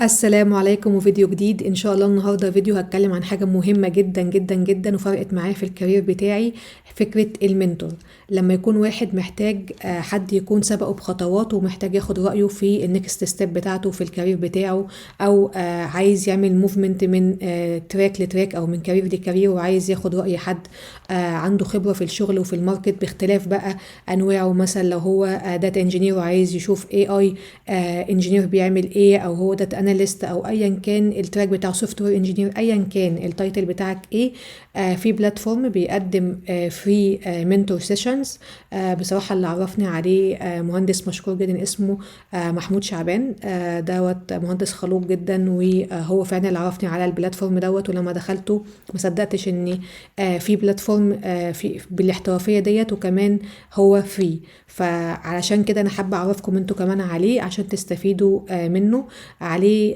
السلام عليكم وفيديو جديد ان شاء الله. النهارده فيديو هتكلم عن حاجه مهمه جدا جدا جدا وفرقت معايا في الكارير بتاعي. فكره المنتور لما يكون واحد محتاج حد يكون سبقه بخطوات ومحتاج ياخد رايه في النكست ستيب بتاعته في الكارير بتاعه، او عايز يعمل موفمنت من تراك لتراك او من كارير لكارير، وعايز ياخد راي حد عنده خبره في الشغل وفي الماركت باختلاف بقى انواعه. مثلا لو هو داتا انجينير وعايز يشوف اي انجينير بيعمل ايه، او هو داتا اناليست، او ايا كان التراك بتاع سوفت وير انجينير، ايا كان التايتل بتاعك ايه. في بلاتفورم بيقدم فري منتور سيشنز. بصراحه اللي عرفني عليه مهندس مشكور جدا اسمه محمود شعبان. دوت مهندس خلوق جدا، وهو فعلا اللي عرفني على البلاتفورم دوت. ولما دخلته ما صدقتش ان في بلاتفورم في بالاحترافيه ديت، وكمان هو فري. فعلشان كده انا حابه اعرفكم انتوا كمان عليه عشان تستفيدوا منه. عليه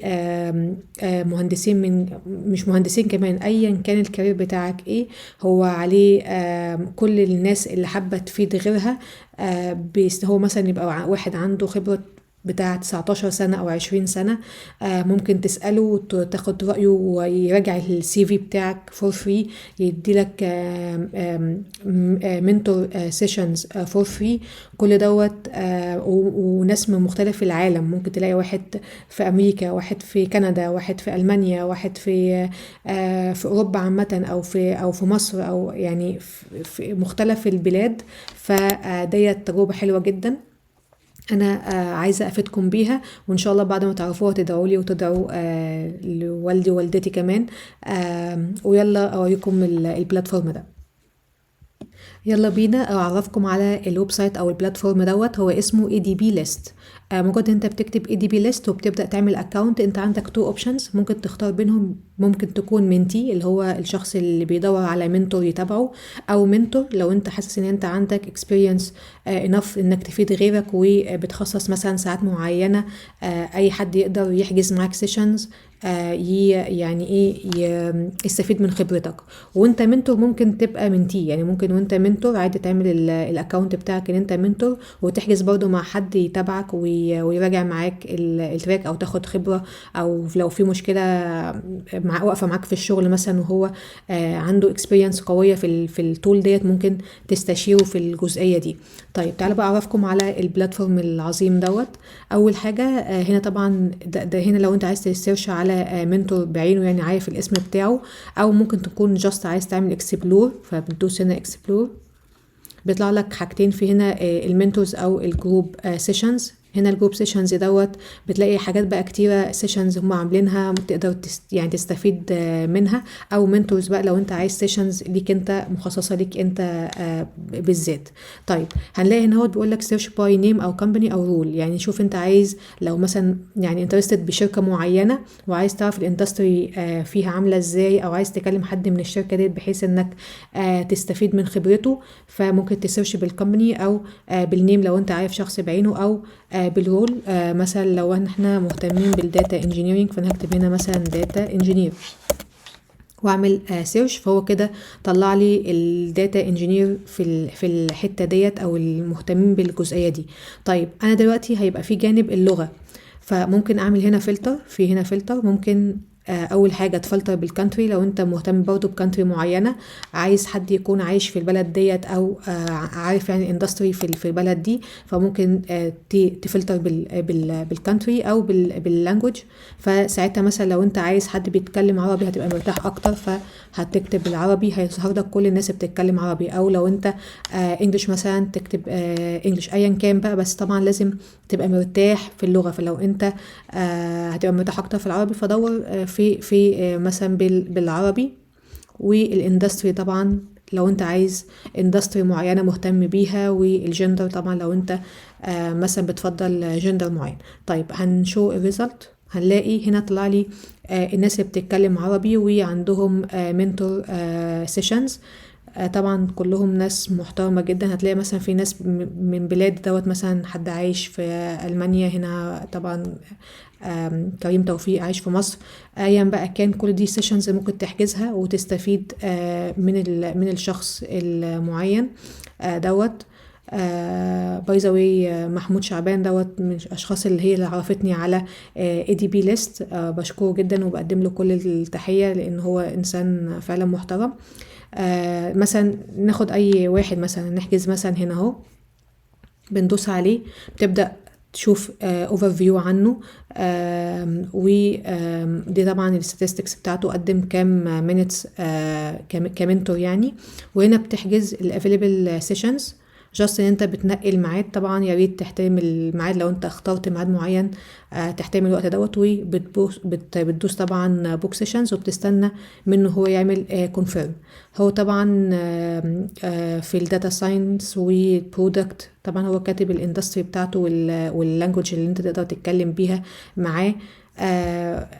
مهندسين، من مش مهندسين كمان، ايا كان الكارير بتاعك ايه، هو عليه كل الناس اللي حابه تفيد غيرها. هو مثلا يبقى واحد عنده خبره بتاع 19 سنة أو 20 سنة، ممكن تسأله وتاخد رأيه ويراجع السي في بتاعك فور فري، يديلك منتور سيشنز فور فري. كل دوت وناس من مختلف العالم. ممكن تلاقي واحد في أمريكا، واحد في كندا، واحد في ألمانيا، واحد في أوروبا عامة، أو في مصر، أو يعني في مختلف البلاد. فديت تجربة حلوة جدا. انا عايزه افيدكم بيها، وان شاء الله بعد ما تعرفوها تدعوا لي وتدعوا لوالدي ووالدتي كمان. ويلا اوريكم البلاتفورم ده. يلا بينا اعرفكم على الويب سايت او البلاتفورم دوت. هو اسمه اي دي بي ليست. مجرد انت بتكتب اي دي بي ليست وبتبدا تعمل اكونت، انت عندك تو اوبشنز ممكن تختار بينهم. ممكن تكون منتي اللي هو الشخص اللي بيدور على منتور يتابعه، او منتور لو انت حاسس ان انت عندك اكسبيرينس انف انك تفيد غيرك، وبتخصص مثلا ساعات معينه. اي حد يقدر يحجز معاك سيشنز، يعني ايه يستفيد من خبرتك. وانت منتور ممكن تبقى منتي، يعني ممكن وانت منتور عادي تعمل الاكونت بتاعك ان انت منتور، وتحجز برضو مع حد يتابعك ويراجع معاك التراك، او تاخد خبرة، او لو في مشكلة واقفة معاك في الشغل مثلا، وهو عنده اكسبيرينس قوية في التول ديت، ممكن تستشيره في الجزئية دي. طيب تعالوا بقى اعرفكم على البلاتفورم العظيم دوت. اول حاجة هنا طبعا ده هنا لو انت عايز تسيرش على منتور بعينه، يعني عارف الاسم بتاعه، او ممكن تكون جاست عايز تعمل اكسبلور، فبتدوس هنا اكسبلور. بيطلع لك حاجتين في هنا، المنتورز او الجروب سيشنز. هنا الجروب سيشنز دوت بتلاقي حاجات بقى كتيرة سيشنز هم عاملينها تقدر يعني تستفيد منها، او منتورز بقى لو انت عايز سيشنز ليك انت، مخصصة ليك انت بالذات. طيب هنلاقي هنا هو بيقول لك سيرش باي نيم او كومباني او رول. يعني شوف انت عايز، لو مثلا يعني انترستد بشركة معينة وعايز تعرف الاندستري فيها عاملة ازاي، او عايز تكلم حد من الشركة ديت بحيث انك تستفيد من خبرته، فممكن تسيرش بالكومباني او بالنيم لو انت عارف شخص بعينه، او بالرول. مثلا لو احنا مهتمين بالداتا انجينيرنج، فانا هكتب هنا مثلا داتا انجينير واعمل سيرش، فهو كده طلع لي الداتا انجينير في الحته ديت، او المهتمين بالجزئيه دي. طيب انا دلوقتي هيبقى في جانب اللغه، فممكن اعمل هنا فلتر. في هنا فلتر ممكن اول حاجه تفلتر بالكانتري لو انت مهتم برضو بكانتري معينه، عايز حد يكون عايش في البلد ديت، او عارف يعني اندستري في البلد دي، فممكن تفلتر بالكانتري او باللانجوج. فساعتها مثلا لو انت عايز حد بيتكلم عربي هتبقى مرتاح اكتر، فهتكتب بالعربي هيظهر لك كل الناس بتتكلم عربي. او لو انت انجلش مثلا تكتب انجلش، ايا كان بقى، بس طبعا لازم تبقى مرتاح في اللغه. فلو انت هتبقى مرتاح اكتر في العربي، فدور في مثلا بالعربي. والاندستري طبعا لو انت عايز اندستري معينه مهتم بيها، والجندر طبعا لو انت مثلا بتفضل جندر معين. طيب هنشو الريزلت. هنلاقي هنا طلع لي الناس اللي بتتكلم عربي وعندهم منتور سيشنز. طبعا كلهم ناس محترمة جدا. هتلاقي مثلا في ناس من بلاد دوت، مثلا حد عايش في ألمانيا هنا طبعا، كريم توفيق عايش في مصر. ايا بقى كان، كل دي سيشنز ممكن تحجزها وتستفيد من الشخص المعين دوت. باي ذا واي محمود شعبان دوت من الاشخاص اللي عرفتني على اي دي بي ليست. بشكره جدا وبقدم له كل التحيه لان هو انسان فعلا محترم. مثلا ناخد اي واحد مثلا نحجز مثلا هنا اهو، بندوس عليه بتبدأ تشوف اوفر فيو عنه، ودي طبعا الستاتستكس بتاعته قدم كام مينتس كمنتور يعني. وهنا بتحجز الافيلبل سيشنز، جاست ان انت بتنقي الميعاد. طبعا يا ريت تحترم الميعاد، لو انت اخترت ميعاد معين تحترم الوقت دوت، وبتدوس طبعا بوك سيشنز وبتستنى منه هو يعمل كونفيرم. هو طبعا في الداتا ساينس والبرودكت، طبعا هو كاتب الاندستري بتاعته واللانجوج اللي انت تقدر تتكلم بيها معاه.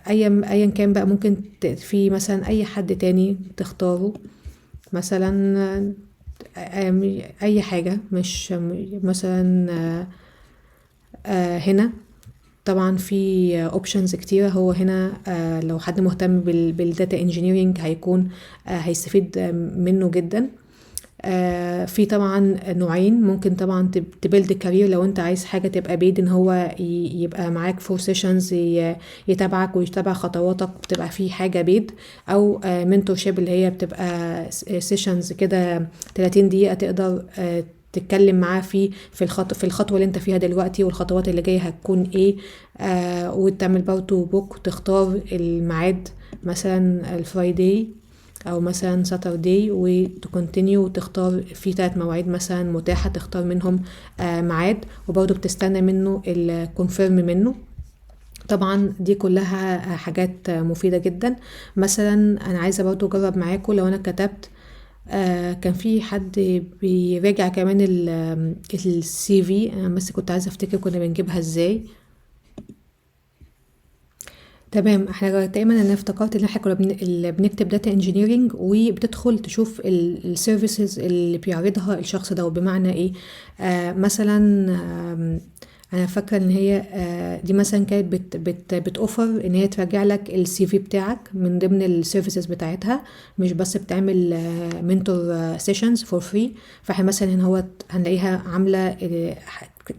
ايا كان بقى، ممكن في مثلا اي حد تاني تختاره مثلا، اي حاجة مش مثلا هنا طبعا في اوبشنز كتيرة. هو هنا لو حد مهتم بالداتا انجينيرينج هيكون هيستفيد منه جدا. في طبعا نوعين، ممكن طبعا تبيلد كارير لو انت عايز حاجة تبقى بيد، ان هو يبقى معاك فور سيشنز يتابعك ويتابع خطواتك، بتبقى في حاجة بيد. او منتورشيب اللي هي بتبقى سيشنز كده 30 دقيقة تقدر تتكلم معاه في الخطوة اللي انت فيها دلوقتي، والخطوات اللي جاية هتكون ايه. وتعمل برضه بوك وتختار الميعاد مثلا الفرايداي او مثلا ساتردي وتكونتينيو، وتختار في 3 مواعيد مثلا متاحة تختار منهم ميعاد، وبرضه بتستنى منه الكونفيرم منه. طبعا دي كلها حاجات مفيدة جدا. مثلا انا عايزة برضه اجرب معاكم، لو انا كتبت كان في حد بيراجع كمان السي في، انا بس كنت عايزة افتكر كنا بنجيبها ازاي. تمام، احنا دايما انا افتكرت ان احنا كنا اللي بنكتب داتا انجينيرينج وبتدخل تشوف السيرفيسز اللي بيعرضها الشخص ده. بمعنى ايه؟ مثلا انا فاكره ان هي دي مثلا كانت بتوفر ان هي ترجع لك السي في بتاعك من ضمن السيرفيسز بتاعتها، مش بس بتعمل منتور سيشنز فور فري. فاحنا مثلا هنا هو هنلاقيها عامله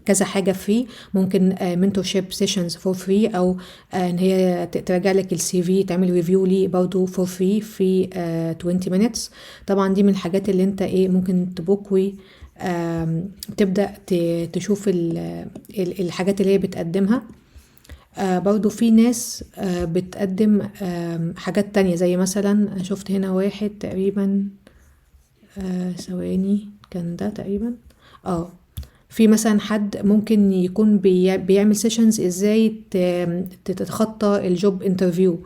كذا حاجه فري، ممكن منتورشيب سيشنز فور فري، او ان هي تراجع لك السي في تعمل ريفيو ليه برضو فور فري في 20 minutes. طبعا دي من الحاجات اللي انت ايه ممكن تبوكوي تبدأ تشوف الحاجات اللي هي بتقدمها. برضو في ناس بتقدم حاجات تانية، زي مثلا أنا شفت هنا واحد تقريبا ثواني كان ده تقريبا في مثلا حد ممكن يكون بيعمل سيشنز ازاي تتخطى الجوب انترفيو،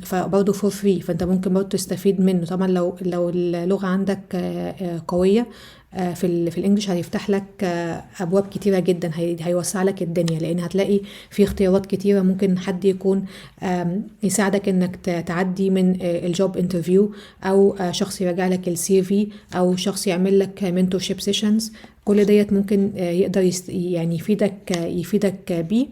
فبرضه فور فري، فانت ممكن برضه تستفيد منه. طبعا لو اللغة عندك قوية في الانجليش هيفتح لك ابواب كتيره جدا، هيوسع لك الدنيا، لان هتلاقي في اختيارات كتيره. ممكن حد يكون يساعدك انك تعدي من الجوب انترفيو، او شخص يراجع لك السي في، او شخص يعمل لك منتورشيب سيشنز. كل ديت ممكن يقدر يعني يفيدك بيه.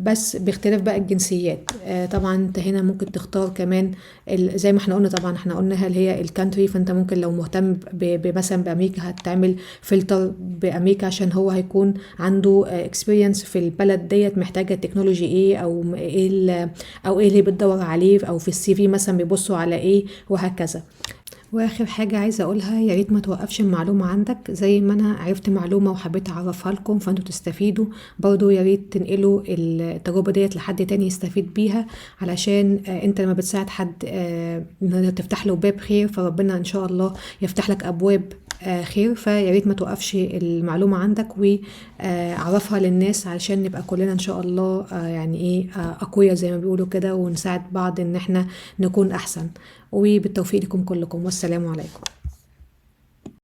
بس باختلاف بقى الجنسيات. طبعا انت هنا ممكن تختار كمان زي ما احنا قلنا، طبعا احنا قلنا هل هي الكانتري، فانت ممكن لو مهتم مثلا بامريكا هتعمل فلتر بامريكا، عشان هو هيكون عنده اكسبيرينس في البلد ديت محتاجه تكنولوجي ايه، او ايه اللي بتدور عليه، او في السي في مثلا بيبصوا على ايه، وهكذا. واخر حاجة عايزة اقولها، يا ريت ما توقفش المعلومة عندك. زي ما انا عرفت معلومة وحبيت اعرفها لكم فانتوا تستفيدوا، برضو يا ريت تنقلوا التجربة ديت لحد تاني يستفيد بيها، علشان انت لما بتساعد حد تفتح له باب خير، فربنا ان شاء الله يفتح لك ابواب خير. فيا ريت ما توقفش المعلومة عندك وعرفها للناس، علشان نبقى كلنا ان شاء الله يعني ايه اقوياء زي ما بيقولوا كده، ونساعد بعض ان احنا نكون احسن. وبالتوفيق لكم كلكم، والسلام عليكم.